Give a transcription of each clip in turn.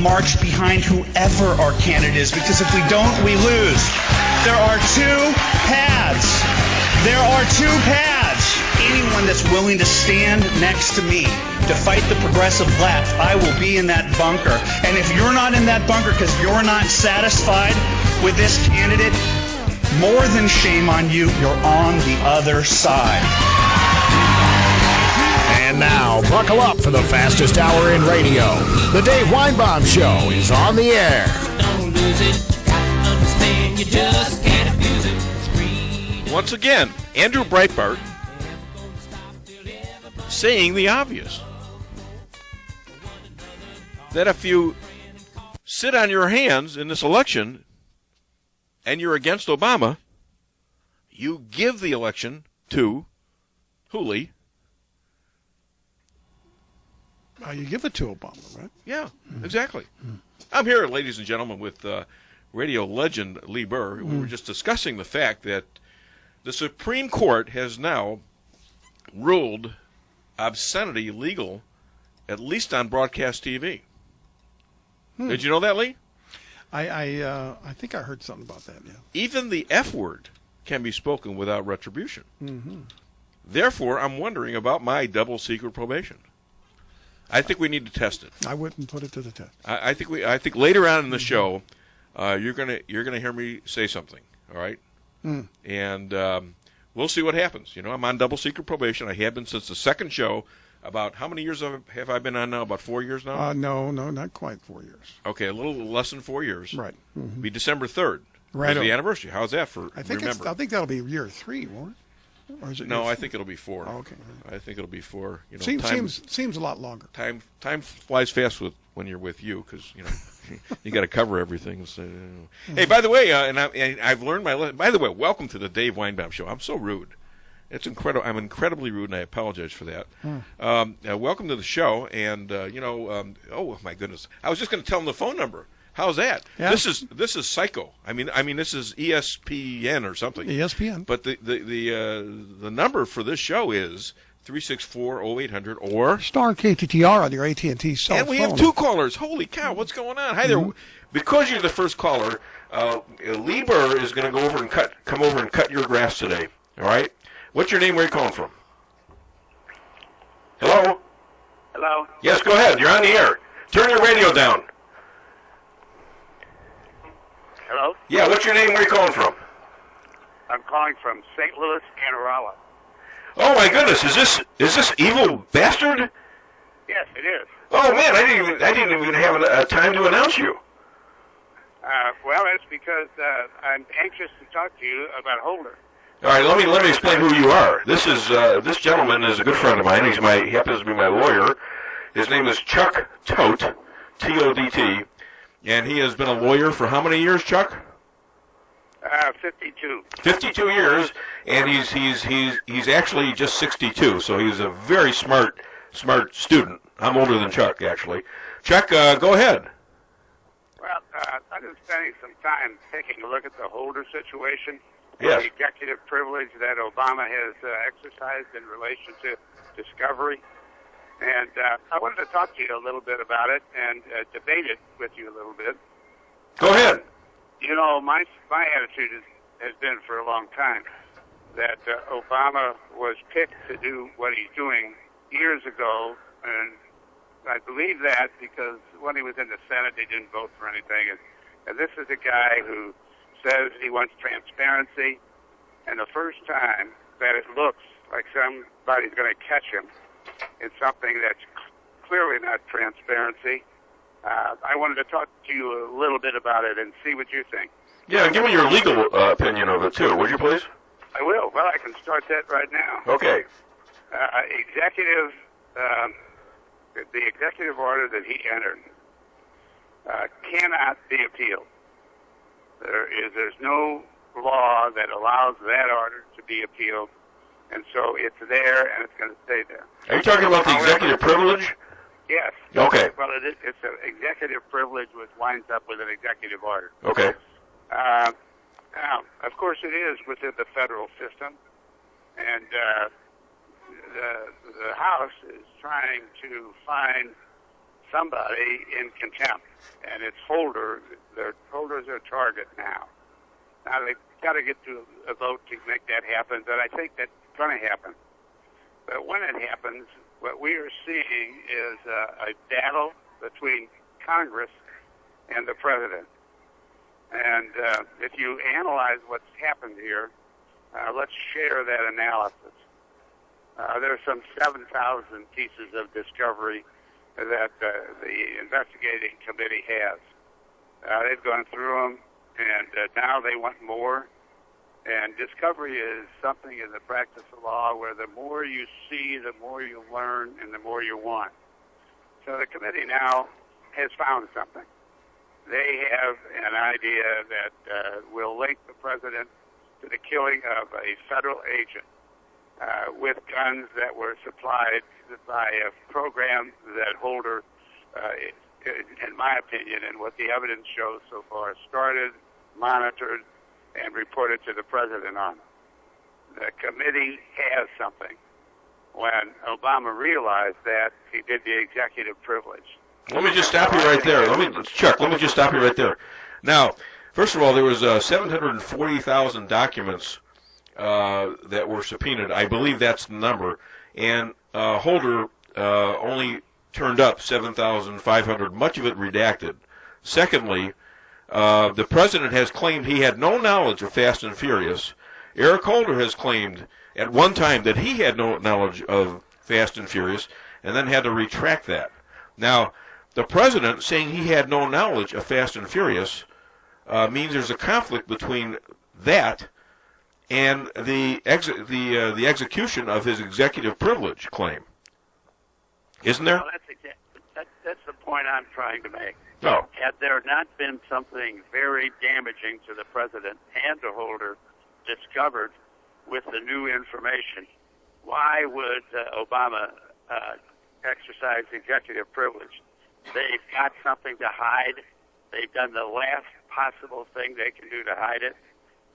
march behind whoever our candidate is, because if we don't, we lose. There are two paths. There are two paths. Anyone that's willing to stand next to me to fight the progressive left, I will be in that bunker. And if you're not in that bunker because you're not satisfied with this candidate, more than shame on you, you're on the other side. And now, buckle up for the fastest hour in radio. The Dave Weinbaum Show is on the air. Don't lose it. Gotta understand, you just can't abuse it. Once again, Andrew Breitbart saying the obvious. That if you sit on your hands in this election and you're against Obama, you give the election to Hooley. You give it to Obama, right? Yeah, exactly. I'm here, ladies and gentlemen, with radio legend Lee Burr. We were just discussing the fact that the Supreme Court has now ruled obscenity legal, at least on broadcast TV. Did you know that, Lee? I think I heard something about that, yeah. Even the F word can be spoken without retribution. Mm-hmm. Therefore, I'm wondering about my double secret probation. I think we need to test it. I wouldn't put it to the test. I think later on in the show, you're gonna hear me say something. All right, and we'll see what happens. You know, I'm on double secret probation. I have been since the second show. About how many years have I been on now? About 4 years now? No, not quite 4 years. Okay, a little less than 4 years. Right. Mm-hmm. Be December 3rd. Right. Is the anniversary. How's that for? I think that'll be year 3, won't it? Or is it no, I think it'll be 4. Oh, okay. I think it'll be 4. You know, seems a lot longer. Time flies fast when you're with you, because you know you got to cover everything. So, Hey, by the way, and I've learned my lesson. By the way, welcome to the Dave Weinbaum Show. I'm so rude. It's incredible. I'm incredibly rude, and I apologize for that. Welcome to the show, and oh my goodness, I was just going to tell them the phone number. How's that? Yeah. This is psycho. I mean, this is ESPN or something. ESPN. But the number for this show is 364-0800 or star KTTR on your AT&T cell phone. And we have 2 callers. Holy cow! What's going on? Hi there. Because you're the first caller, Lee Burr is going to come over and cut your grass today. All right. What's your name? Where are you calling from? Hello? Hello? Yes, go ahead. You're on the air. Turn your radio down. Hello? Yeah, what's your name? Where are you calling from? I'm calling from St. Louis, Anarala. Oh, my goodness. Is this evil bastard? Yes, it is. Oh, man, I didn't even have a time to announce you. Well, it's because I'm anxious to talk to you about Holder. All right, let me explain who you are. This gentleman is a good friend of mine. He happens to be my lawyer. His name is Chuck Todt, T-O-D-T, and he has been a lawyer for how many years, Chuck? 52. 52 years, and he's actually just 62, so he's a very smart student. I'm older than Chuck, actually. Chuck, go ahead. Well, I've been spending some time taking a look at the Holder situation. Yes. The executive privilege that Obama has exercised in relation to discovery. And I wanted to talk to you a little bit about it and debate it with you a little bit. Go ahead. You know, my attitude has been for a long time that Obama was picked to do what he's doing years ago, and I believe that because when he was in the Senate, they didn't vote for anything. And this is a guy who says he wants transparency, and the first time that it looks like somebody's going to catch him in something that's clearly not transparency, I wanted to talk to you a little bit about it and see what you think. Yeah, give me your legal opinion of it, too, would you please? I will. Well, I can start that right now. Okay. The executive order that he entered cannot be appealed. There's no law that allows that order to be appealed, and so it's there and it's going to stay there. Are you talking about the executive privilege? Yes. Okay. Well, it's an executive privilege which winds up with an executive order. Okay. Now, of course, it is within the federal system, and the House is trying to find somebody in contempt, and it's Holder. Holder's their target now. Now they've got to get to a vote to make that happen, but I think that's going to happen. But when it happens, what we are seeing is a battle between Congress and the president. And if you analyze what's happened here, let's share that analysis. There's some 7,000 pieces of discovery that the investigating committee has. They've gone through them, and now they want more. And discovery is something in the practice of law where the more you see, the more you learn, and the more you want. So the committee now has found something. They have an idea that will link the president to the killing of a federal agent with guns that were supplied by a program that Holder, in my opinion, and what the evidence shows so far, started, monitored, and reported to the president on. The committee has something. When Obama realized that, he did the executive privilege. Let me just stop you right there. Chuck, let me just stop you right there. Now, first of all, there was 740,000 documents that were subpoenaed. I believe that's the number. And Holder only turned up 7,500, much of it redacted. Secondly, the president has claimed he had no knowledge of Fast and Furious. Eric Holder has claimed at one time that he had no knowledge of Fast and Furious and then had to retract that. Now, the president saying he had no knowledge of Fast and Furious means there's a conflict between that and the execution of his executive privilege claim. Isn't there? Well, that's the point I'm trying to make. No. Had there not been something very damaging to the president and to Holder discovered with the new information, why would Obama exercise executive privilege? They've got something to hide. They've done the last possible thing they can do to hide it,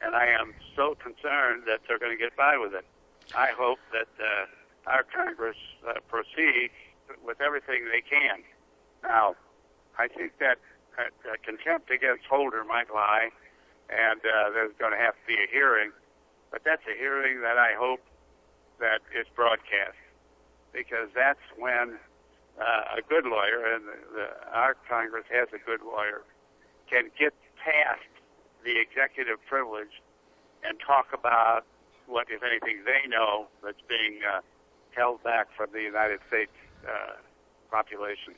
and I am so concerned that they're going to get by with it. I hope that our Congress proceeds with everything they can. Now, I think that contempt against Holder might lie, and there's going to have to be a hearing, but that's a hearing that I hope that is broadcast, because that's when a good lawyer, and our Congress has a good lawyer, can get past the executive privilege and talk about what, if anything, they know that's being held back from the United States population.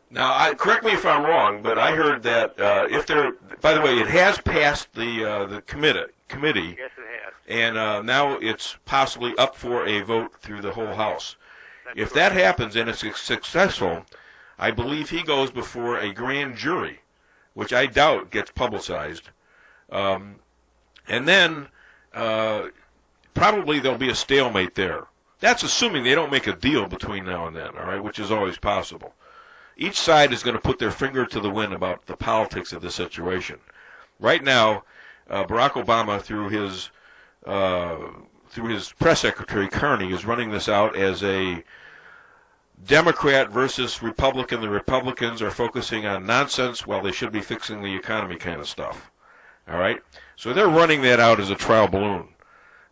Now, correct me if I'm wrong, but I heard that if there, by the way, it has passed the committee. Yes, it has. And now it's possibly up for a vote through the whole House. If that happens and it's successful, I believe he goes before a grand jury, which I doubt gets publicized. And then probably there'll be a stalemate there. That's assuming they don't make a deal between now and then, all right, which is always possible. Each side is going to put their finger to the wind about the politics of the situation. Right now, Barack Obama, through his press secretary, Carney, is running this out as a Democrat versus Republican. The Republicans are focusing on nonsense while they should be fixing the economy kind of stuff. All right? So they're running that out as a trial balloon.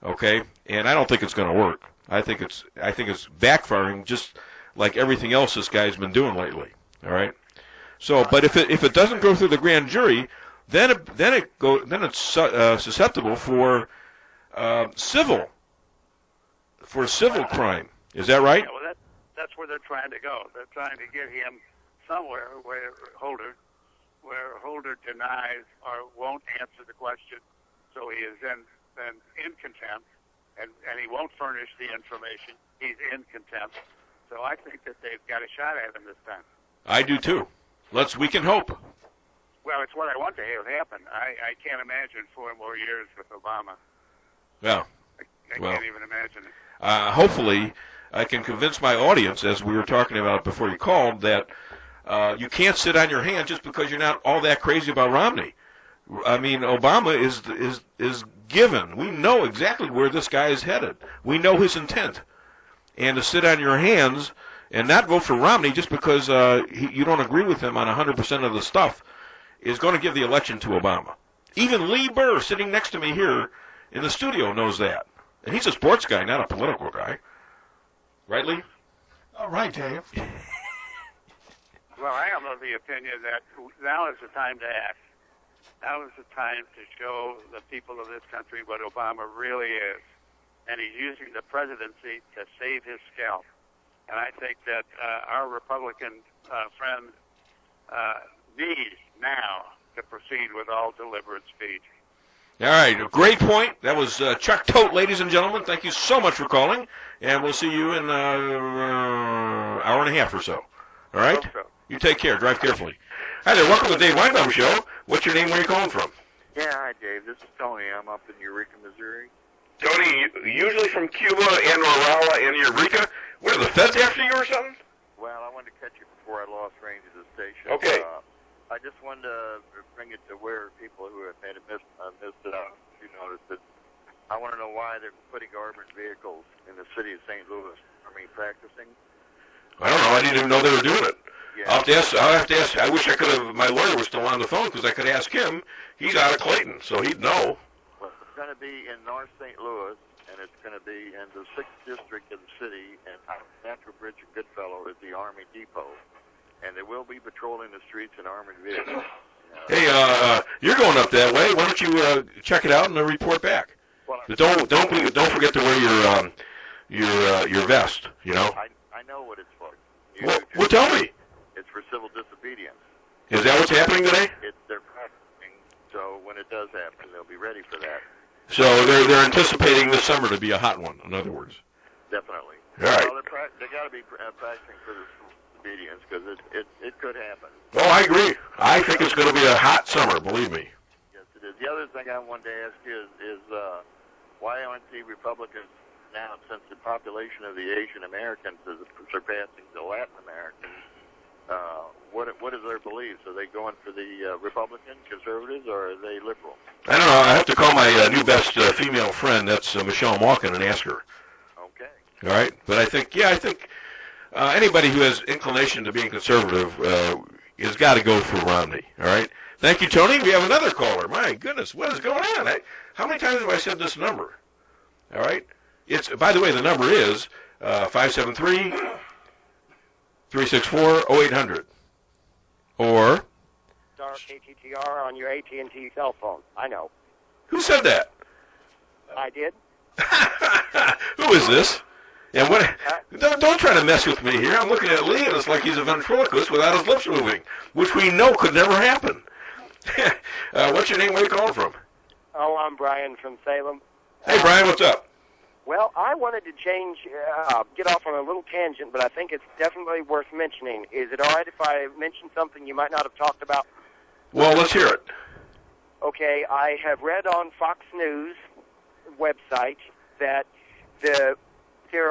Okay? And I don't think it's going to work. I think it's backfiring just like everything else this guy's been doing lately. All right? So, but if it doesn't go through the grand jury, then it's susceptible for civil crime. Is that right? Yeah, well, that's where they're trying to go. They're trying to get him somewhere where Holder denies or won't answer the question, so he is then in contempt, and he won't furnish the information. He's in contempt. So I think that they've got a shot at him this time. I do too. We can hope. Well, it's what I want to have happen. I can't imagine 4 more years with Obama. Yeah. I can't even imagine it. Hopefully, I can convince my audience, as we were talking about before you called, that you can't sit on your hands just because you're not all that crazy about Romney. I mean, Obama is given. We know exactly where this guy is headed. We know his intent. And to sit on your hands and not vote for Romney just because you don't agree with him on 100% of the stuff is going to give the election to Obama. Even Lee Burr, sitting next to me here in the studio, knows that. And he's a sports guy, not a political guy. Right, Lee? All right, Dave. Well, I am of the opinion that now is the time to act. Now is the time to show the people of this country what Obama really is. And he's using the presidency to save his scalp. And I think that our Republican friend needs now to proceed with all deliberate speed. All right, a great point. That was Chuck Tote, ladies and gentlemen. Thank you so much for calling, and we'll see you in an hour and a half or so. All right? Hope so. You take care. Drive carefully. Hi there. Welcome to the Dave Weinbaum Show. What's your name? Where are you calling from? Yeah, hi, Dave. This is Tony. I'm up in Eureka, Missouri. Tony, usually from Cuba and Rolla and Eureka. What, are the feds after you or something? Well, I wanted to catch you before I lost range of the station. Okay. I just wanted to bring it to where people who have missed it out. You noticed that. I want to know why they're putting armored vehicles in the city of St. Louis. Practicing. I don't know. I didn't even know they were doing it. Yeah. I'll have to ask. I wish I could have. My lawyer was still on the phone because I could ask him. He's out of Clayton, so he'd know. Well, it's going to be in North St. Louis, and it's going to be in the 6th district of the city, and Natural Bridge and Goodfellow is the Army Depot. And they will be patrolling the streets in armored vehicles. Hey, you're going up that way. Why don't you check it out and report back? Well, But don't forget to wear your vest. You know. I know what it's for. Well, tell me. It's for civil disobedience. Is that what's happening today? They're practicing, so when it does happen, they'll be ready for that. So they're anticipating this summer to be a hot one. In other words. Definitely. All right. Well, they got to be practicing for the civil disobedience because it could happen. Oh, I agree. I think it's going to be a hot summer. Believe me. Yes, it is. The other thing I wanted to ask you is why aren't the Republicans now, since the population of the Asian Americans is surpassing the Latin Americans? What is their beliefs? Are they going for the Republican conservatives or are they liberal? I don't know. I have to call my new best female friend. That's Michelle Malkin, and ask her. Okay. All right. But I think anybody who has inclination to being conservative has got to go for Romney. All right. Thank you, Tony. We have another caller. My goodness, what is going on? How many times have I said this number? All right. By the way, the number is 573-364-0800. Or Star KTTR on your AT&T cell phone. I know. Who said that? I did. Who is this? And what? Don't try to mess with me here. I'm looking at Lee, and it's like he's a ventriloquist without his lips moving, which we know could never happen. What's your name? Where are you calling from? Oh, I'm Brian from Salem. Hey, Brian, what's up? Well, I wanted to get off on a little tangent, but I think it's definitely worth mentioning. Is it all right if I mention something you might not have talked about? Well, let's hear it. Okay, I have read on Fox News website that there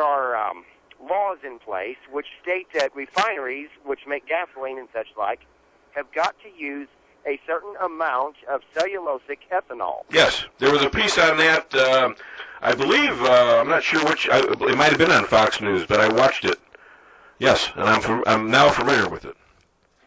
are laws in place which state that refineries, which make gasoline and such like, have got to use a certain amount of cellulosic ethanol. Yes, there was a piece on that. I believe I'm not sure which. It might have been on Fox News, but I watched it. Yes, and I'm now familiar with it.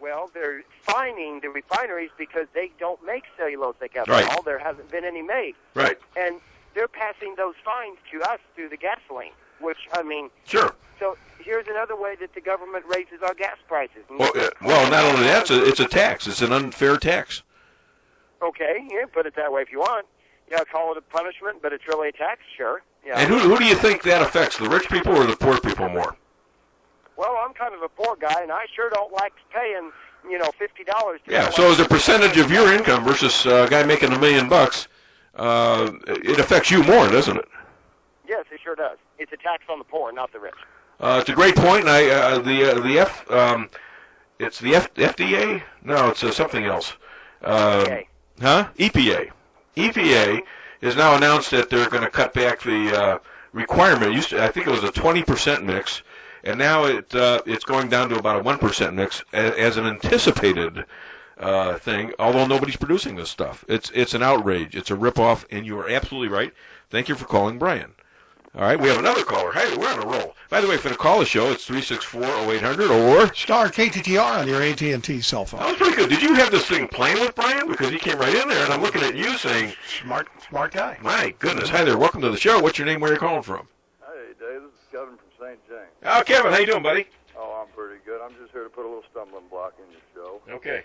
Well, they're fining the refineries because they don't make cellulosic ethanol. Right. There hasn't been any made. Right. And they're passing those fines to us through the gasoline, which, I mean... Sure. So here's another way that the government raises our gas prices. Well, not only that, it's a tax. It's an unfair tax. Okay, yeah, put it that way if you want. Yeah, call it a punishment, but it's really a tax, sure. Yeah. And who do you think that affects, the rich people or the poor people more? Well, I'm kind of a poor guy, and I sure don't like paying, $50 to... Yeah, so as a percentage of your income versus a guy making $1 million, it affects you more, doesn't it? Yes, it sure does. It's a tax on the poor, not the rich. It's a great point. And it's the FDA? No, it's something else. EPA. Huh? EPA. EPA has now announced that they're going to cut back the requirement. I think it was a 20% mix, and now it's going down to about a 1% mix as an anticipated thing. Although nobody's producing this stuff, it's an outrage. It's a ripoff, and you are absolutely right. Thank you for calling, Brian. All right, we have another caller. Hey, we're on a roll. By the way, for the call the show, it's 364-0800 or... Star KTTR on your AT&T cell phone. That was pretty good. Did you have this thing playing with Brian? Because he came right in there, and I'm looking at you saying... Smart guy. My goodness. Hi there. Welcome to the show. What's your name? Where are you calling from? Hey, Dave. This is Kevin from St. James. Oh, Kevin. How you doing, buddy? Oh, I'm pretty good. I'm just here to put a little stumbling block in your show. Okay.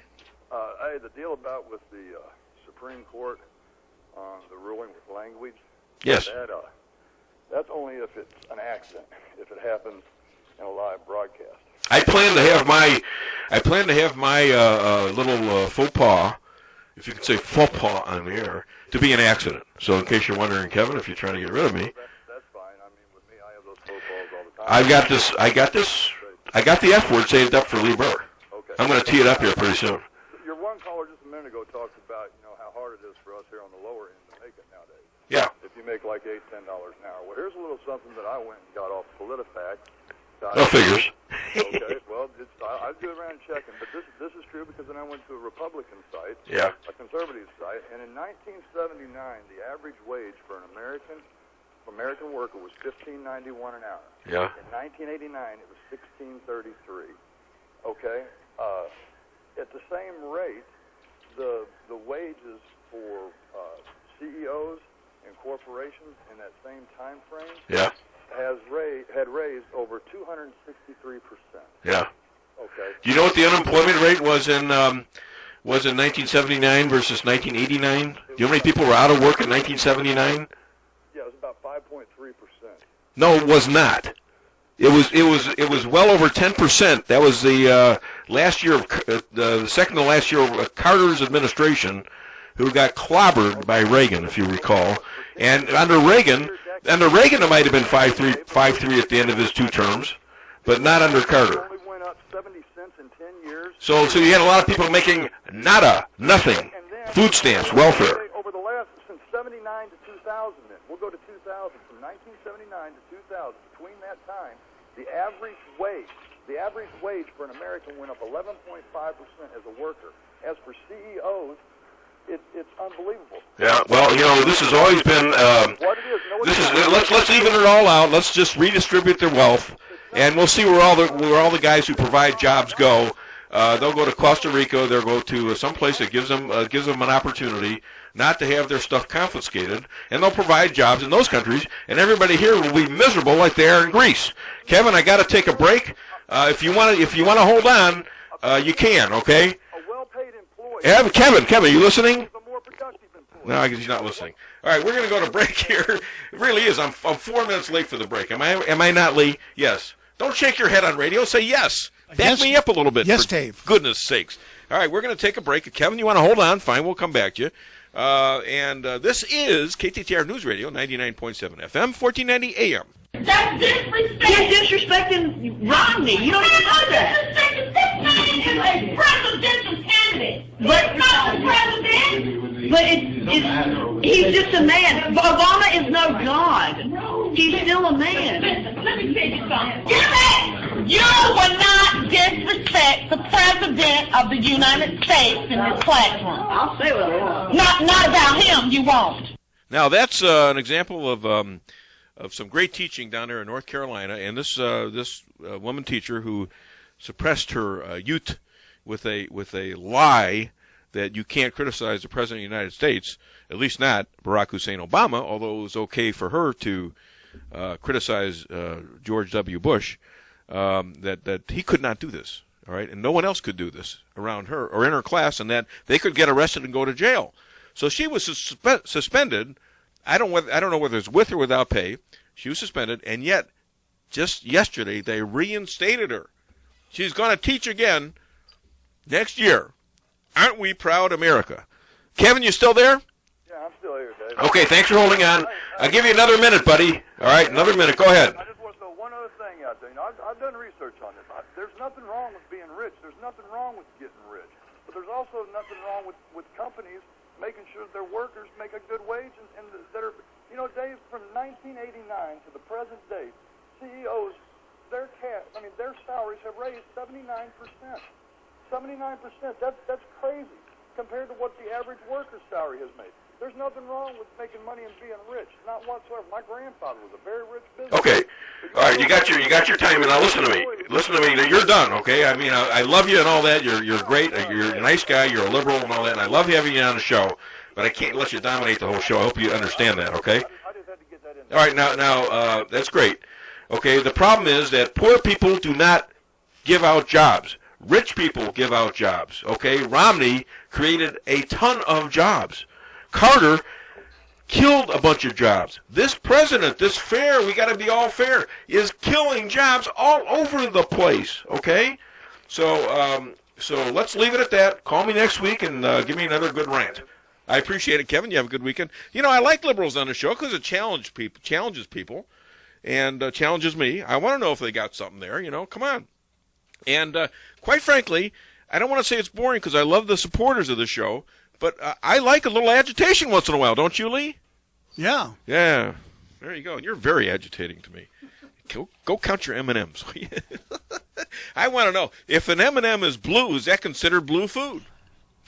Hey, the deal about with the Supreme Court on the ruling with language. Yes. That's only if it's an accident, if it happens in a live broadcast. I plan to have my little faux pas, if you can say faux pas on the air, to be an accident. So in case you're wondering, Kevin, if you're trying to get rid of me, that's fine. I mean, with me, I have those faux pas all the time. I got the F word saved up for Lee Burr. Okay. I'm going to tee it up here pretty soon. Your one caller just a minute ago talked about how hard it is for us here on the lower end to make it nowadays. Yeah. If you make like $8-10 an hour. Well, here's a little something that I went and got off PolitiFact. No figures. Okay, well, I do it around checking, but this is true because then I went to a Republican site, Yeah. a conservative site, and in 1979, the average wage for an American worker was $15.91 an hour. Yeah. In 1989, it was $16.33. Okay, at the same rate, the wages for CEOs and corporations in that same time frame, Yeah. had raised over 263%. Yeah. Okay. Do you know what the unemployment rate was in 1979 versus 1989? Do you know how many people were out of work in 1979? Yeah, it was about 5.3%. No, it was not. It was well over 10%. That was the last year of the second to last year of Carter's administration, who got clobbered by Reagan, if you recall. And under Reagan, it might have been 5.3 at the end of his 2 terms, but not under Carter. It only went up 70 cents in 10 years. So you had a lot of people making nothing, food stamps, welfare. Over the last, since 79 to 2000, then we'll go to 2000. From 1979 to 2000, between that time, the average wage for an American went up 11.5% as a worker. As for CEOs, it's unbelievable. Yeah, well, this has always been. What it is, let's even it all out. Let's just redistribute their wealth, and we'll see where all the guys who provide jobs go. They'll go to Costa Rica. They'll go to some place that gives them an opportunity not to have their stuff confiscated, and they'll provide jobs in those countries. And everybody here will be miserable like they are in Greece. Kevin, I got to take a break. If you want to hold on, you can. Okay. A well-paid employee. Kevin, are you listening? A more productive employee. No, I guess he's not listening. All right, we're going to go to break here. It really is. I'm 4 minutes late for the break. Am I not, Lee? Yes. Don't shake your head on radio. Say yes. Back me up a little bit. Yes, for Dave. Goodness sakes. All right, we're going to take a break. Kevin, you want to hold on? Fine, we'll come back to you. This is KTTR News Radio, 99.7 FM, 1490 AM. That's disrespect. You're disrespecting Romney. You don't even know that. This man is a presidential candidate. But not the president. But he's just a man. Obama is no god. He's still a man. Let me tell you something. You will not disrespect the president of the United States in this platform. I'll say what I want. Not about him. You won't. Now that's an example of some great teaching down there in North Carolina, and this woman teacher who suppressed her youth with a lie that you can't criticize the President of the United States, at least not Barack Hussein Obama, although it was okay for her to criticize George W. Bush, that he could not do this, all right, and no one else could do this around her or in her class, and that they could get arrested and go to jail. So she was suspended. I don't know whether it's with or without pay. She was suspended, and yet just yesterday they reinstated her. She's going to teach again next year. Aren't we proud, America? Kevin, you still there? Yeah, I'm still here, Dave. Okay, thanks for holding on. I'll give you another minute, buddy. All right, another minute. Go ahead. I just want to throw one other thing out there. I've done research on this. There's nothing wrong with being rich. There's nothing wrong with getting rich. But there's also nothing wrong with companies making sure their workers make a good wage and that are, Dave, from 1989 to the present day, CEOs, their salaries have raised 79%. 79%. That's crazy. compared to what the average worker's salary has made. There's nothing wrong with making money and being rich. Not whatsoever. My grandfather was a very rich businessman. Okay. All right, you got your time, and now listen to me. Listen to me. You're done, okay? I mean, I love you and all that. You're great. You're a nice guy. You're a liberal and all that, and I love having you on the show. But I can't let you dominate the whole show. I hope you understand that, okay? I just had to get that in. All right, now that's great. Okay, the problem is that poor people do not give out jobs. Rich people give out jobs, okay? Romney created a ton of jobs. Carter killed a bunch of jobs. This president, this fair, we got to be all fair, is killing jobs all over the place, okay? So let's leave it at that. Call me next week and give me another good rant. I appreciate it, Kevin. You have a good weekend. You know, I like liberals on the show because it challenges people and challenges me. I want to know if they got something there, you know. Come on. And quite frankly, I don't want to say it's boring because I love the supporters of the show, but I like a little agitation once in a while, don't you, Lee? Yeah. Yeah. There you go. You're very agitating to me. Go count your M&Ms. I want to know, if an M&M is blue, is that considered blue food?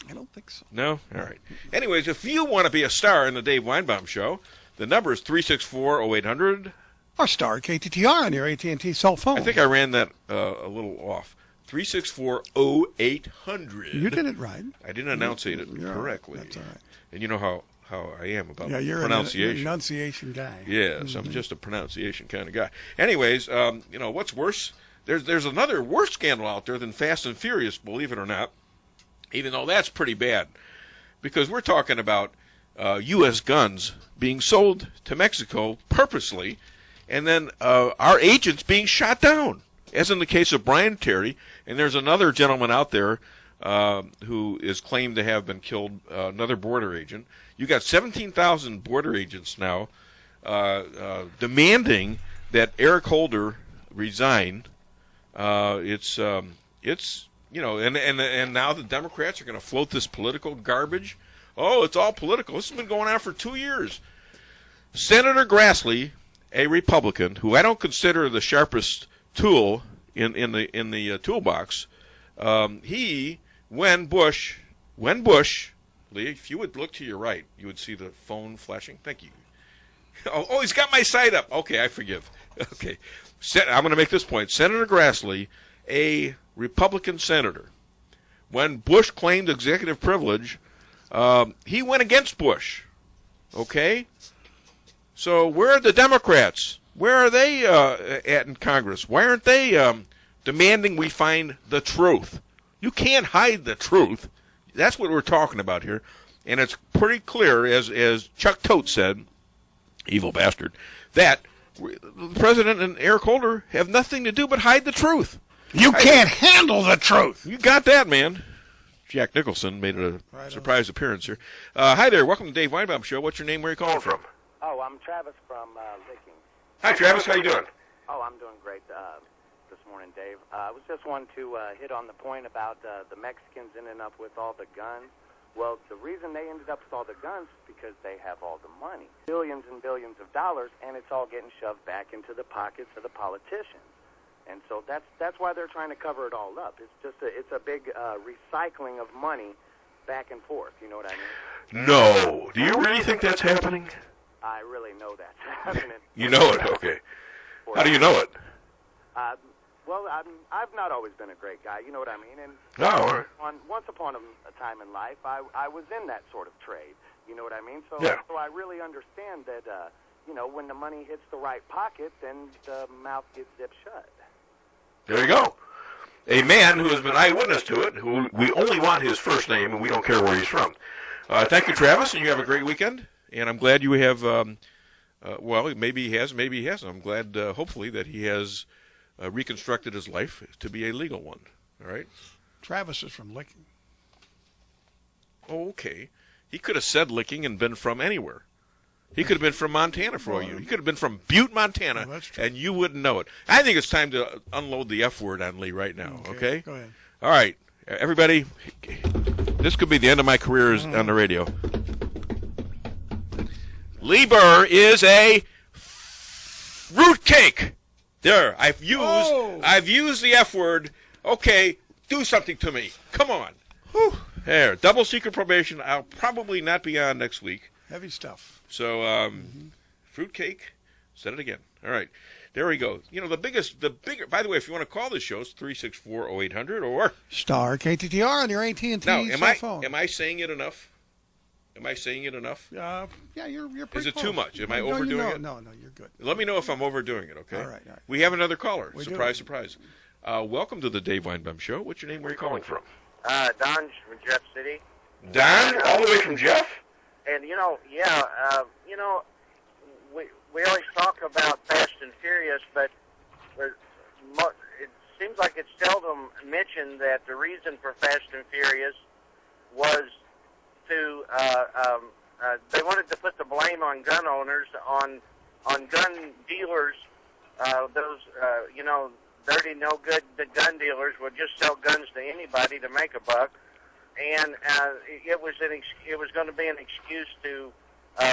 I don't think so. No? All right. Anyways, if you want to be a star in the Dave Weinbaum Show, the number is 364-0800. Or star KTTR on your AT&T cell phone. I think I ran that a little off. 364-0800. You did it right. I didn't enunciate it correctly. That's all right. And you know how I am about you're pronunciation. An enunciation guy. Yes, I'm just a pronunciation kind of guy. Anyways, you know, what's worse? There's another worse scandal out there than Fast and Furious, believe it or not, even though that's pretty bad. Because we're talking about U.S. guns being sold to Mexico purposely, and then our agents being shot down, as in the case of Brian Terry. And there's another gentleman out there who is claimed to have been killed, another border agent. You got 17,000 border agents now demanding that Eric Holder resign. It's you know, and now the Democrats are going to float this political garbage. Oh, it's all political. This has been going on for 2 years. Senator Grassley, a Republican, who I don't consider the sharpest tool in the toolbox, when Bush, Lee, if you would look to your right, you would see the phone flashing. Thank you. Oh, he's got my side up. Okay, I forgive. Okay, I'm going to make this point. Senator Grassley, a Republican senator, when Bush claimed executive privilege, he went against Bush. Okay? So where are the Democrats? Where are they at in Congress? Why aren't they demanding we find the truth? You can't hide the truth. That's what we're talking about here. And it's pretty clear, as Chuck Tote said, evil bastard, that the President and Eric Holder have nothing to do but hide the truth. You can't handle the truth. You got that, man. Jack Nicholson made a surprise appearance here. Hi there. Welcome to Dave Weinbaum Show. What's your name? Where are you calling from? Oh, I'm Travis from Licking. Hi, Travis. How you doing? Oh, I'm doing great this morning, Dave. I was just wanting to hit on the point about the Mexicans ending up with all the guns. Well, the reason they ended up with all the guns is because they have all the money. Billions and billions of dollars, and it's all getting shoved back into the pockets of the politicians. And so that's why they're trying to cover it all up. It's just it's a big recycling of money back and forth. You know what I mean? No. Do you really think that's happening? I really know that's happening. You know it, okay. How do you know it? Well, I've not always been a great guy. You know what I mean? And once upon a time in life, I was in that sort of trade. You know what I mean? So, so I really understand that. You know, when the money hits the right pocket, then the mouth gets zipped shut. There you go. A man who has been eyewitness to it, who we only want his first name, and we don't care where he's from. Thank you, Travis, and you have a great weekend. And I'm glad you have, well, maybe he has, maybe he hasn't. I'm glad, hopefully, that he has reconstructed his life to be a legal one. All right? Travis is from Licking. Oh, okay. He could have said Licking and been from anywhere. He could have been from Montana for all you. He could have been from Butte, Montana, and you wouldn't know it. I think it's time to unload the F word on Lee right now, okay? Go ahead. All right. Everybody, this could be the end of my career on the radio. Lee Burr is a fruitcake. There, I've used the F word. Okay, do something to me. Come on. Whew. There, double secret probation. I'll probably not be on next week. Heavy stuff. So, fruitcake. Said it again. All right. There we go. You know, the bigger, by the way, if you want to call this show, it's 364-0800 or... Star KTTR on your AT&T cell phone. Am I saying it enough? Am I saying it enough? Yeah, you're pretty Is it close. too much? Am I overdoing it? No, you're good. Let me know if I'm overdoing it, okay? All right. We have another caller. Surprise, do. surprise. Welcome to the Dave Weinbaum Show. What's your name? Where are you calling from? Don from Jeff City. Don? All the way from Jeff? And, we always talk about Fast and Furious, but it seems like it's seldom mentioned that the reason for Fast and Furious was to, they wanted to put the blame on gun owners, on gun dealers, dirty, no good, the gun dealers would just sell guns to anybody to make a buck. And it was going to be an excuse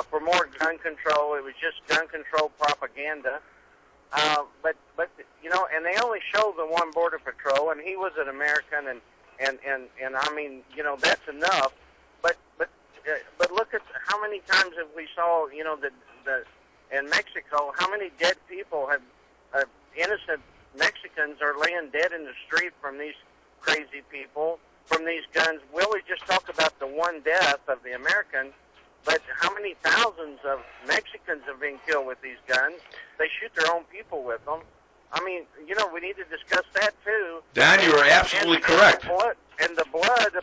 for more gun control. It was just gun control propaganda. But and they only showed the one border patrol, and he was an American, and I mean, that's enough. But look at how many times have we saw, in Mexico, how many dead people have innocent Mexicans are laying dead in the street from these crazy people, from these guns. We always just talk about the one death of the American, but how many thousands of Mexicans have been killed with these guns? They shoot their own people with them. I mean, we need to discuss that too. Dan, you are absolutely correct. And the blood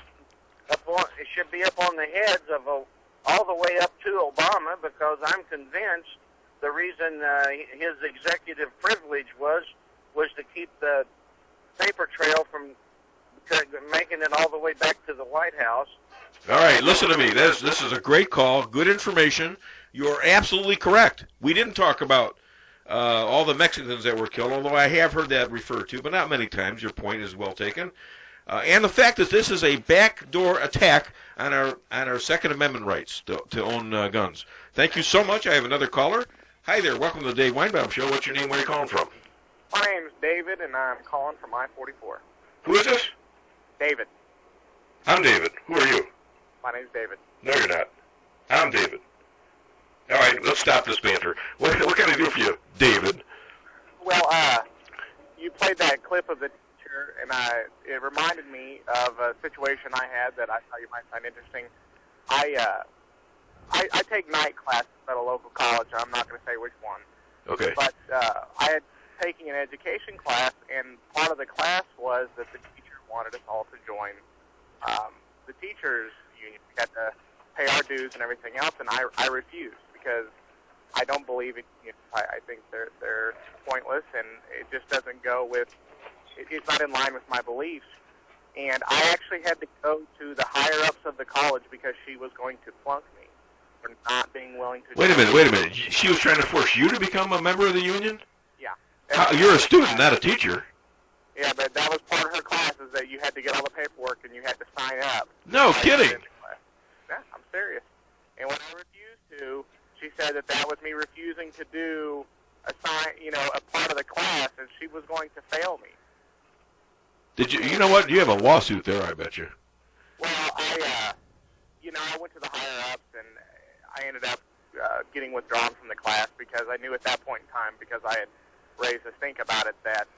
it should be up on the heads of all the way up to Obama, because I'm convinced the reason his executive privilege was to keep the paper trail from making it all the way back to the White House. All right, listen to me. This is a great call. Good information. You're absolutely correct. We didn't talk about all the Mexicans that were killed, although I have heard that referred to, but not many times. Your point is well taken. And the fact that this is a backdoor attack on our Second Amendment rights to own guns. Thank you so much. I have another caller. Hi there. Welcome to the Dave Weinbaum Show. What's your name? Where are you calling from? My name is David, and I'm calling from I-44. Who is this? David. I'm David. Who are you? My name's David. No, you're not. I'm David. All right, let's stop this banter. What can I do for you, David? Well, you played that clip of the teacher, and it reminded me of a situation I had that I thought you might find interesting. I take night classes at a local college. I'm not going to say which one. Okay. But I had taken an education class, and part of the class was that the teacher wanted us all to join the teachers union. We had to pay our dues and everything else, and I refused because I don't believe in unions. I think they're pointless, and it just doesn't go with. It's not in line with my beliefs. And I actually had to go to the higher ups of the college because she was going to flunk me for not being willing to. Wait a minute. She was trying to force you to become a member of the union? Yeah. You're a student, not a teacher. Yeah, but that was part of her class, is that you had to get all the paperwork and you had to sign up. No kidding. Yeah, I'm serious. And when I refused to, she said that was me refusing to do a part of the class, and she was going to fail me. Did you? You know what? You have a lawsuit there, I bet you. Well, I went to the higher ups, and I ended up getting withdrawn from the class because I knew at that point in time, because I had raised a stink about it, that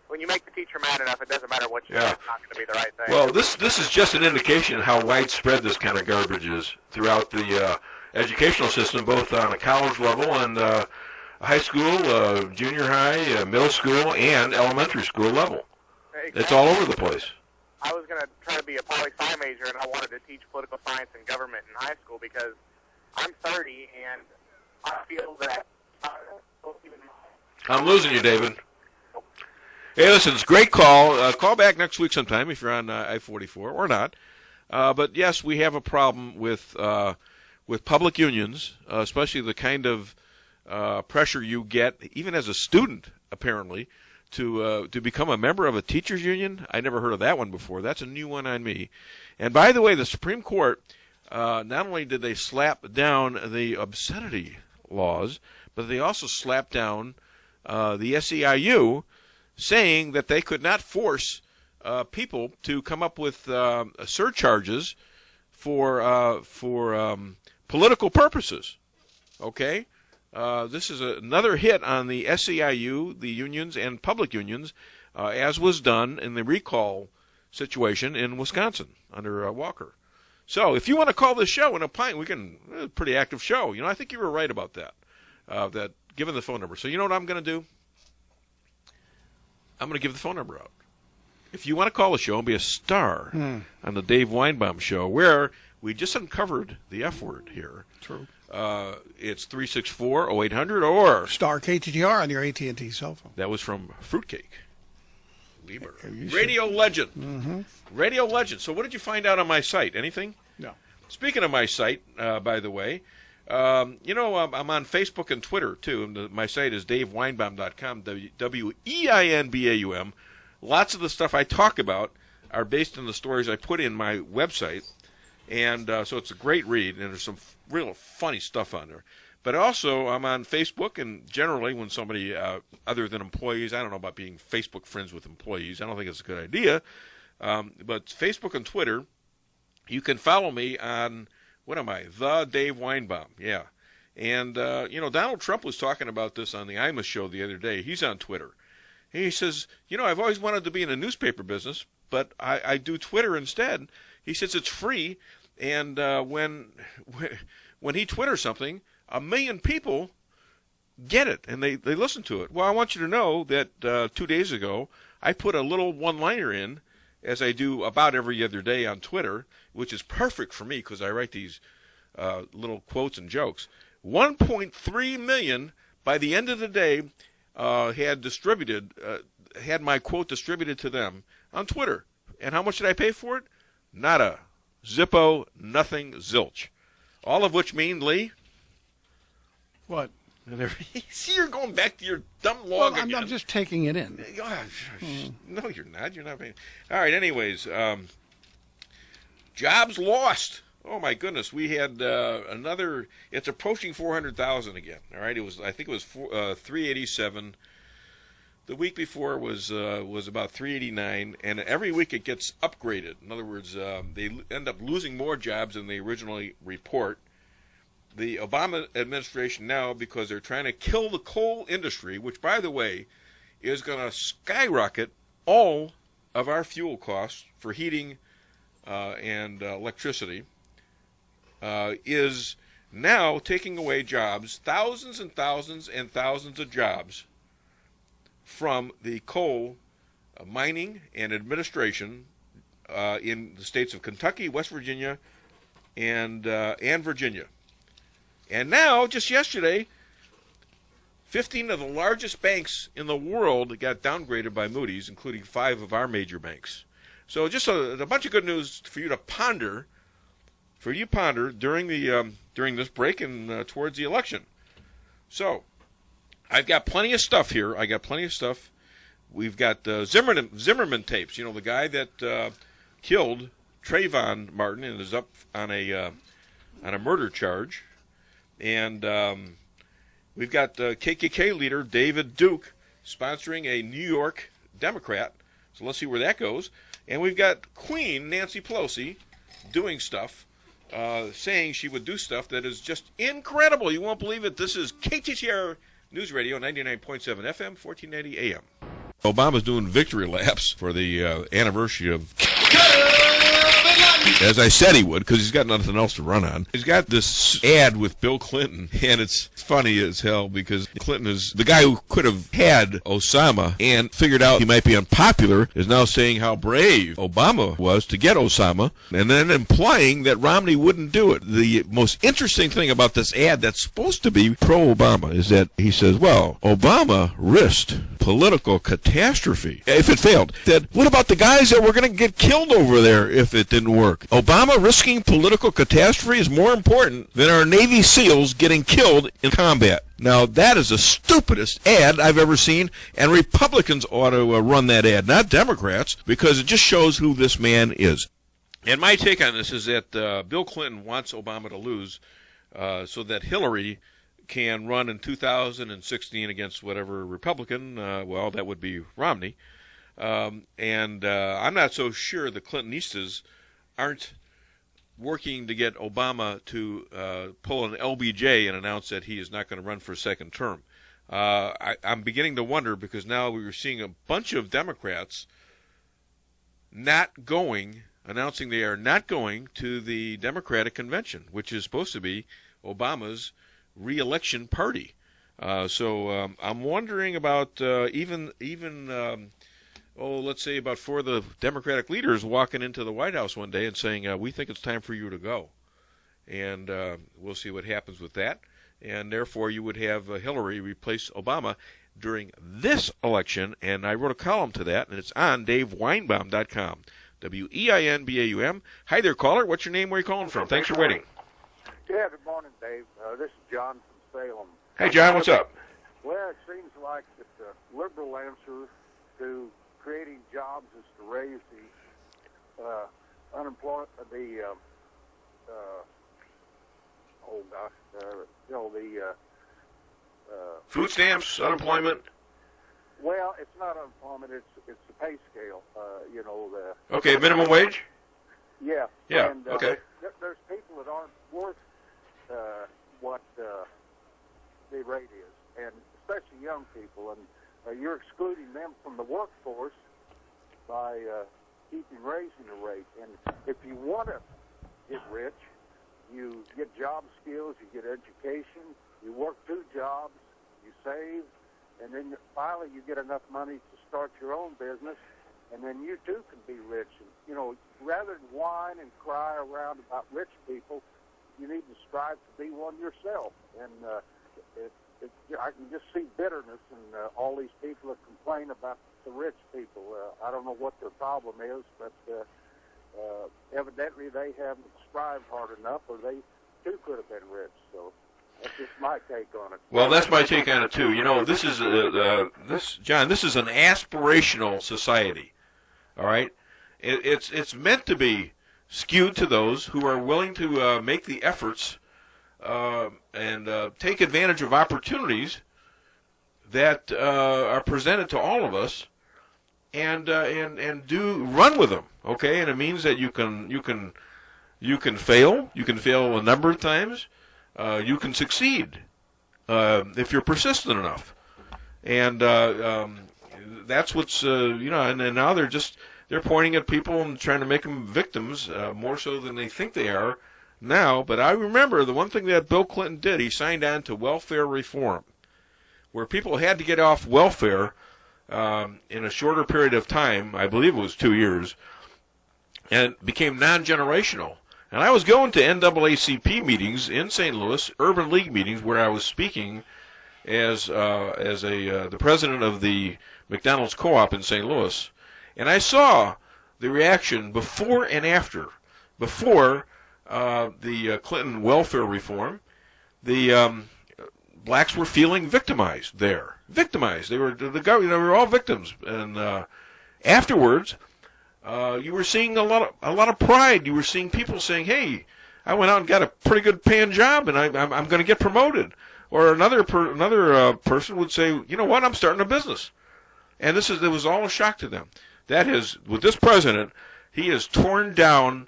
when you make the teacher mad enough, it doesn't matter what you do, it's not going to be the right thing. Well, this is just an indication of how widespread this kind of garbage is throughout the educational system, both on a college level and high school, junior high, middle school, and elementary school level. Exactly. It's all over the place. I was going to try to be a poli-sci major, and I wanted to teach political science and government in high school because I'm 30, and I feel that... I'm losing you, David. Hey, listen, it's a great call. Call back next week sometime if you're on I-44 or not. But yes, we have a problem with public unions, especially the kind of pressure you get, even as a student, apparently, to become a member of a teachers union. I never heard of that one before. That's a new one on me. And by the way, the Supreme Court, not only did they slap down the obscenity laws, but they also slapped down the SEIU, saying that they could not force people to come up with surcharges for political purposes. Okay? This is another hit on the SEIU, the unions, and public unions, as was done in the recall situation in Wisconsin under Walker. So if you want to call this show and opine, we can, a pretty active show. You know, I think you were right about that, that given the phone number. So you know what I'm going to do? I'm going to give the phone number out. If you want to call the show and be a star on the Dave Weinbaum Show, where we just uncovered the F word here. True. It's 364-0800 or star KTTR on your AT&T cell phone. That was from Fruitcake. Lieber. Radio legend. Mm-hmm. Radio legend. So what did you find out on my site? Anything? No. Speaking of my site, by the way, you know, I'm on Facebook and Twitter, too. And my site is daveweinbaum.com, WEINBAUM. Lots of the stuff I talk about are based on the stories I put in my website. And so it's a great read, and there's some real funny stuff on there. But also, I'm on Facebook, and generally when somebody, other than employees, I don't know about being Facebook friends with employees. I don't think it's a good idea. But Facebook and Twitter, you can follow me on, what am I, The Dave Weinbaum, yeah. And, you know, Donald Trump was talking about this on the Imus show the other day. He's on Twitter. He says, you know, I've always wanted to be in a newspaper business, but I do Twitter instead. He says it's free, and when he Twitters something, 1 million people get it, and they listen to it. Well, I want you to know that 2 days ago, I put a little one-liner in, as I do about every other day on Twitter, which is perfect for me because I write these little quotes and jokes. 1.3 million by the end of the day had my quote distributed to them on Twitter. And how much did I pay for it? Nada. Zippo, nothing, zilch. All of which mean, Lee? What? See, you're going back to your dumb log again. I'm just taking it in. No, you're not. You're not paying. All right, anyways. Jobs lost. Oh, my goodness. We had another. It's approaching 400,000 again. All right. I think it was 387. The week before was about 389, and every week it gets upgraded. In other words, they end up losing more jobs than they originally report. The Obama administration now, because they're trying to kill the coal industry, which, by the way, is going to skyrocket all of our fuel costs for heating and electricity, is now taking away jobs, thousands and thousands and thousands of jobs from the coal mining and administration in the states of Kentucky, West Virginia, and Virginia. And now, just yesterday, 15 of the largest banks in the world got downgraded by Moody's, including 5 of our major banks. So just a bunch of good news for you to ponder, during this break and towards the election. So, I've got plenty of stuff here. We've got Zimmerman tapes. You know, the guy that killed Trayvon Martin and is up on a murder charge. And we've got KKK leader David Duke sponsoring a New York Democrat. So let's see where that goes. And we've got Queen Nancy Pelosi doing stuff, saying she would do stuff that is just incredible. You won't believe it. This is KTTR News Radio, 99.7 FM, 1490 AM. Obama's doing victory laps for the anniversary of... As I said he would, because he's got nothing else to run on. He's got this ad with Bill Clinton, and it's funny as hell because Clinton is the guy who could have had Osama and figured out he might be unpopular, is now saying how brave Obama was to get Osama, and then implying that Romney wouldn't do it. The most interesting thing about this ad that's supposed to be pro-Obama is that he says, well, Obama risked political catastrophe if it failed. That what about the guys that were going to get killed over there if it didn't work? Obama risking political catastrophe is more important than our Navy SEALs getting killed in combat. Now, that is the stupidest ad I've ever seen, and Republicans ought to run that ad, not Democrats, because it just shows who this man is. And my take on this is that Bill Clinton wants Obama to lose so that Hillary can run in 2016 against whatever Republican, well, that would be Romney. And I'm not so sure the Clintonistas aren't working to get Obama to pull an LBJ and announce that he is not going to run for a second term. I'm beginning to wonder, because now we're seeing a bunch of Democrats announcing they are not going to the Democratic convention, which is supposed to be Obama's re-election party. So I'm wondering about let's say about 4 of the Democratic leaders walking into the White House one day and saying, we think it's time for you to go. And we'll see what happens with that. And therefore, you would have Hillary replace Obama during this election. And I wrote a column to that, and it's on DaveWeinbaum.com. WEINBAUM. Hi there, caller. What's your name? Where are you calling from? Thanks for waiting. Yeah, good morning, Dave. This is John from Salem. Hey, John, what's up? Well, it seems like that the liberal answer to creating jobs is to raise the unemployment, food stamps, unemployment. Well, it's not unemployment. It's the pay scale. Okay, minimum wage. Yeah. Yeah. And, okay. There's people that aren't worth what the rate is, and especially young people, and you're excluding them from the workforce by keeping raising the rate. And if you want to get rich, you get job skills, you get education, you work 2 jobs, you save, and then finally you get enough money to start your own business, and then you too can be rich. And, rather than whine and cry around about rich people, you need to strive to be one yourself. And I can just see bitterness in all these people that complain about the rich people. I don't know what their problem is, but evidently they haven't strived hard enough, or they too could have been rich. So that's just my take on it. Well, that's my take on it too. This is John. This is an aspirational society. All right, it's meant to be skewed to those who are willing to make the efforts and take advantage of opportunities that are presented to all of us, and do run with them. Okay, and it means that you can fail. You can fail a number of times. You can succeed if you're persistent enough, and that's what's And now they're pointing at people and trying to make them victims more so than they think they are now. But I remember the one thing that Bill Clinton did: he signed on to welfare reform, where people had to get off welfare in a shorter period of time. I believe it was 2 years, and it became non-generational. And I was going to NAACP meetings in St. Louis, Urban League meetings, where I was speaking as the president of the McDonald's Co-op in St. Louis, and I saw the reaction before and after. Before the Clinton welfare reform, the blacks were feeling victimized there. Victimized. They were they were all victims. And afterwards, you were seeing a lot of pride. You were seeing people saying, "Hey, I went out and got a pretty good paying job, and I'm going to get promoted." Or another person would say, "You know what? I'm starting a business." And it was all a shock to them. That is, with this president, he has torn down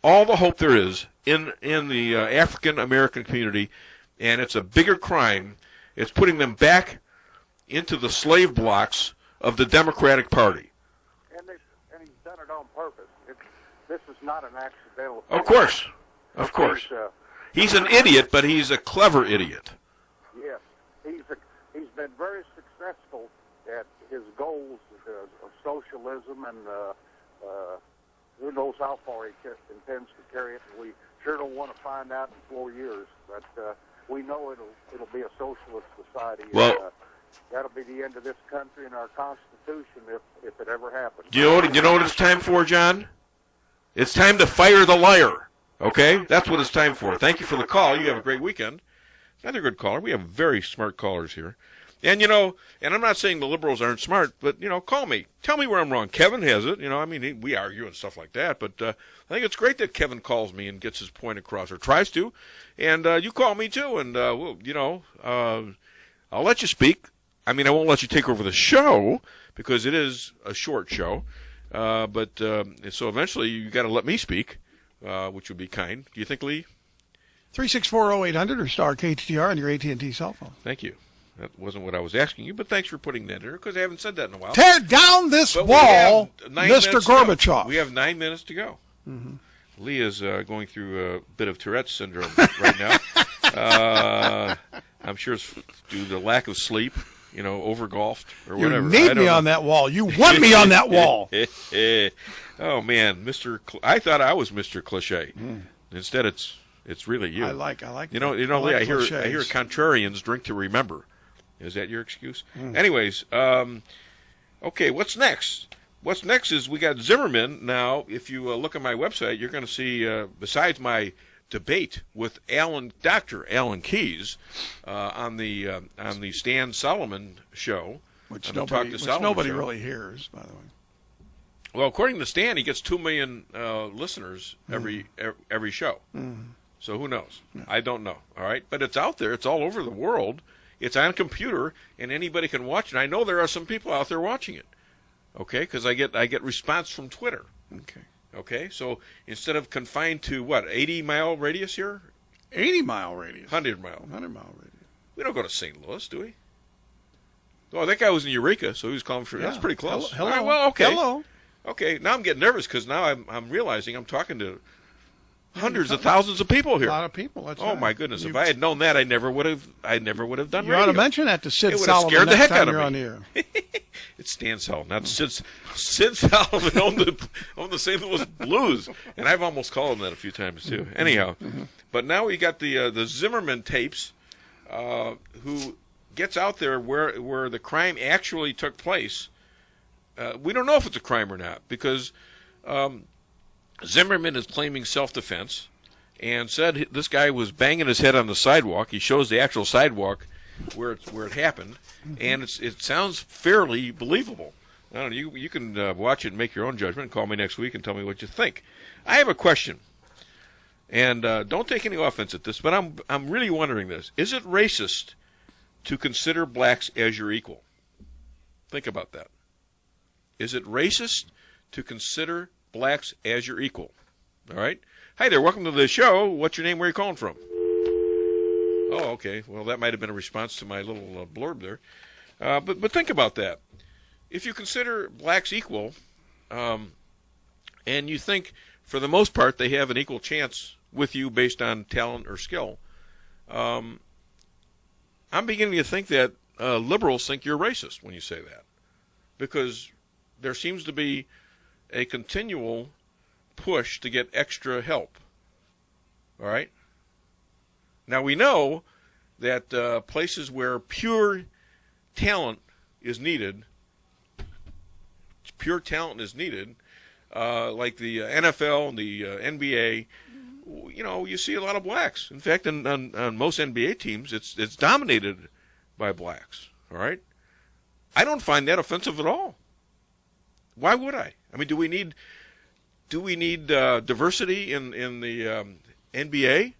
all the hope there is in the African American community, and it's a bigger crime. It's putting them back into the slave blocks of the Democratic Party. And he's done it on purpose. This is not an accidental thing. Of course. He's an idiot, but he's a clever idiot. Yes, he's been very successful at his goals of socialism, and who knows how far he intends to carry it. And we sure don't want to find out in 4 years, but we know it'll be a socialist society. Well, and, that'll be the end of this country and our Constitution if it ever happens. Do you know what it's time for, John? It's time to fire the liar. Okay? That's what it's time for. Thank you for the call. You have a great weekend. Another good caller. We have very smart callers here. And, and I'm not saying the liberals aren't smart, but, call me. Tell me where I'm wrong. Kevin has it. We argue and stuff like that. But I think it's great that Kevin calls me and gets his point across, or tries to. And you call me, too. And, I'll let you speak. I mean, I won't let you take over the show because it is a short show. But so eventually you got to let me speak, which would be kind. Do you think, Lee? 3640800 or star KTTR on your AT&T cell phone. Thank you. That wasn't what I was asking you, but thanks for putting that in there because I haven't said that in a while. Tear down this wall, Mr. Gorbachev. We have 9 minutes to go. Mm-hmm. Lee is going through a bit of Tourette's syndrome right now. I'm sure it's due to lack of sleep, over-golfed or whatever. You need me on that wall. You want me on that wall. Oh, man, I thought I was Mr. Cliche. Instead, it's really you. I like Lee, I hear contrarians drink to remember. Is that your excuse? Anyways, okay, what's next? What's next is we got Zimmerman. Now, if you look at my website, you're going to see, besides my debate with Dr. Alan Keyes on the Stan Solomon show, which nobody really hears, by the way. Well, according to Stan, he gets 2 million listeners every show. So who knows? Yeah. I don't know. All right, but it's out there. It's all over the world. It's on a computer, and anybody can watch it. I know there are some people out there watching it. Okay, because I get response from Twitter. Okay, so instead of confined to 80-mile radius here? 80-mile radius. 100-mile. 100-mile radius. We don't go to St. Louis, do we? Oh, that guy was in Eureka, so he was calling for. Yeah. That's pretty close. Hello. All right, well, okay. Hello. Okay, now I'm getting nervous because now I'm realizing I'm talking to hundreds of thousands of people here. A lot of people. That's right. My goodness! If I had known that, I never would have done radio. You ought to mention that to Sid Solomon. It would have scared the heck out of me. On the air. It's Stan Solomon, not Sid Solomon owned the St. Louis Blues, and I've almost called him that a few times too. Anyhow, but now we got the Zimmerman tapes, who gets out there where the crime actually took place. We don't know if it's a crime or not because Zimmerman is claiming self-defense and said this guy was banging his head on the sidewalk. He shows the actual sidewalk where it happened, and it sounds fairly believable. I don't know. You can watch it and make your own judgment. Call me next week and tell me what you think. I have a question, and don't take any offense at this, but I'm really wondering this: is it racist to consider blacks as your equal? Think about that. Is it racist to consider blacks as your equal? All right. Hi there. Welcome to the show. What's your name? Where are you calling from? Oh, okay. Well, that might have been a response to my little blurb there. But think about that. If you consider blacks equal, and you think for the most part they have an equal chance with you based on talent or skill, I'm beginning to think that liberals think you're racist when you say that, because there seems to be a continual push to get extra help. All right? Now, we know that places where pure talent is needed, like the NFL and the NBA, you see a lot of blacks. In fact, on most NBA teams, it's dominated by blacks. All right? I don't find that offensive at all. Why would I? I mean, do we need diversity in the NBA?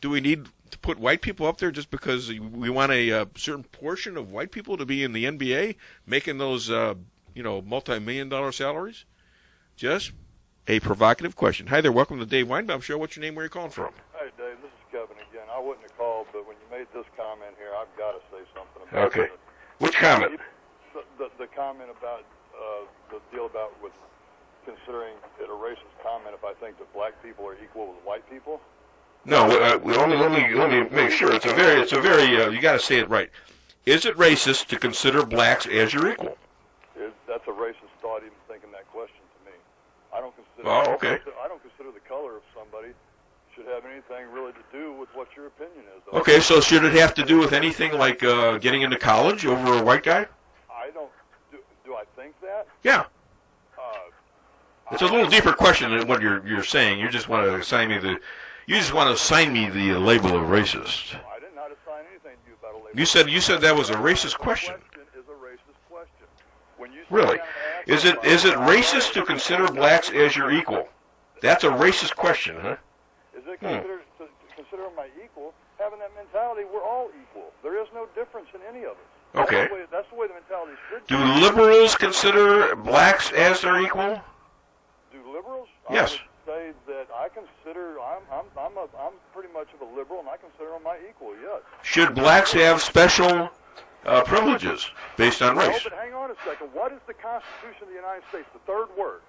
Do we need to put white people up there just because we want a certain portion of white people to be in the NBA, making those multi-million-dollar salaries? Just a provocative question. Hi there, welcome to the Dave Weinbaum Show. What's your name? Where are you calling from? Hey, Dave, this is Kevin again. I wouldn't have called, but when you made this comment here, I've got to say something about it. Okay. Which comment? The comment about the deal about with considering it a racist comment if I think that black people are equal with white people. No, let me make sure. It's a very. You got to say it right. Is it racist to consider blacks as your equal? That's a racist thought, even thinking that question to me. I don't consider. Oh, okay. I don't consider the color of somebody should have anything really to do with what your opinion is. Okay, so should it have to do with anything like getting into college over a white guy? I don't. Do I think that? Yeah. It's a little deeper question than what you're saying. You just want to assign me the label of racist. I did not assign anything to you about a label. You said that was a racist question. Is a racist question. When you really? Is it racist to consider blacks as your equal? That's a racist question, huh? Is it consider my equal? Having that mentality, we're all equal. There is no difference in any of us. Okay. That's the way the mentality should Do be. liberals consider blacks as their equal? Do liberals? Yes. I would say that I consider I'm pretty much of a liberal, and I consider them my equal. Yes. Should blacks have special privileges based on No, race? but hang on a second. What is the Constitution of the United States? The third word.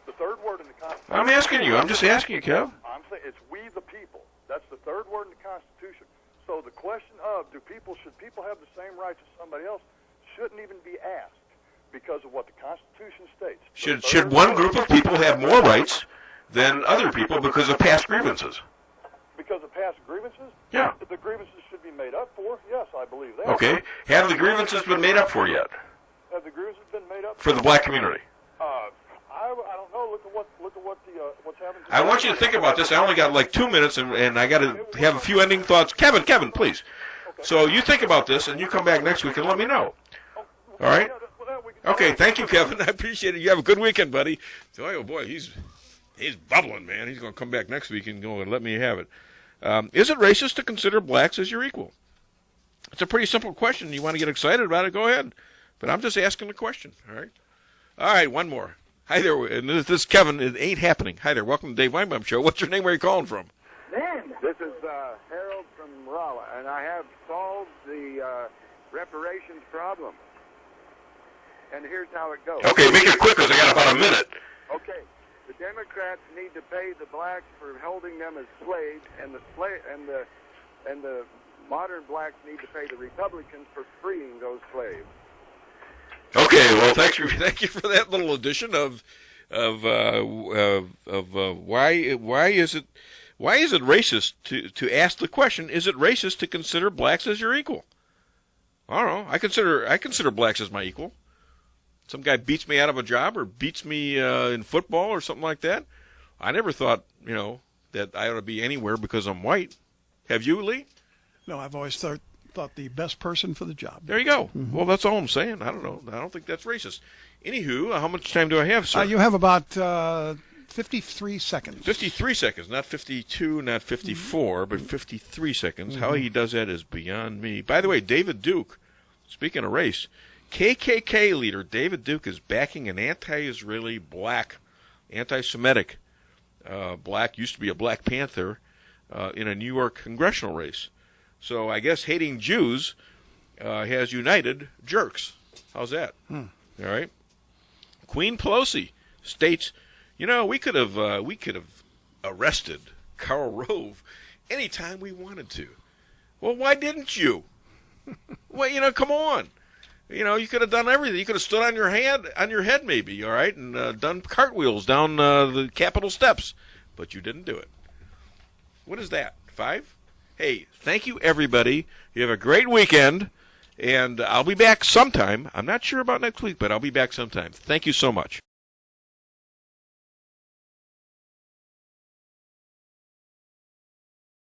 The third word in the Constitution. I'm asking you. I'm just asking you, Kev. I'm saying it's we the people. That's the third word in the Constitution. So the question of should people have the same rights as somebody else shouldn't even be asked because of what the Constitution states. Should one group of people have more rights than other people because of past grievances? Because of past grievances? Yeah. If the grievances should be made up for, yes, I believe that. Okay. Have the grievances been made up for yet? Have the grievances been made up for the black community? I don't know. Look at what's happening. I want you to think about this. I only got like 2 minutes, and I got to have a few ending thoughts. Kevin, please. So you think about this, and you come back next week and let me know. All right? Okay, thank you, Kevin. I appreciate it. You have a good weekend, buddy. Oh, boy, he's bubbling, man. He's going to come back next week and go and let me have it. Is it racist to consider blacks as your equal? It's a pretty simple question. You want to get excited about it, go ahead. But I'm just asking the question, all right? All right, one more. Hi there, and this is Kevin. It ain't happening. Hi there. Welcome to the Dave Weinbaum Show. What's your name? Where are you calling from? This is Harold from Rolla, and I have solved the reparations problem. And here's how it goes. Okay, make it quick because I got about a minute. Okay, the Democrats need to pay the blacks for holding them as slaves, and the modern blacks need to pay the Republicans for freeing those slaves. Okay, well, thank you for that little addition of why is it racist to ask the question? Is it racist to consider blacks as your equal? I don't know. I consider blacks as my equal. Some guy beats me out of a job or beats me in football or something like that. I never thought that I ought to be anywhere because I'm white. Have you, Lee? No, I've always thought the best person for the job. There you go. Mm-hmm. Well, that's all I'm saying. I don't know. I don't think that's racist. Anywho, how much time do I have, sir? You have about 53 seconds. 53 seconds, not 52, not 54, but 53 seconds. Mm-hmm. How he does that is beyond me. By the way, David Duke, speaking of race, KKK leader David Duke is backing an anti-Israeli black, anti-Semitic black, used to be a Black Panther, in a New York congressional race. So I guess hating Jews has united jerks. How's that? All right. Queen Pelosi states, we could have arrested Karl Rove anytime we wanted to. Well, why didn't you? Well, come on. You could have done everything. You could have stood on your head maybe, all right, and done cartwheels down the Capitol steps, but you didn't do it. What is that? 5? Hey, thank you, everybody. You have a great weekend, and I'll be back sometime. I'm not sure about next week, but I'll be back sometime. Thank you so much.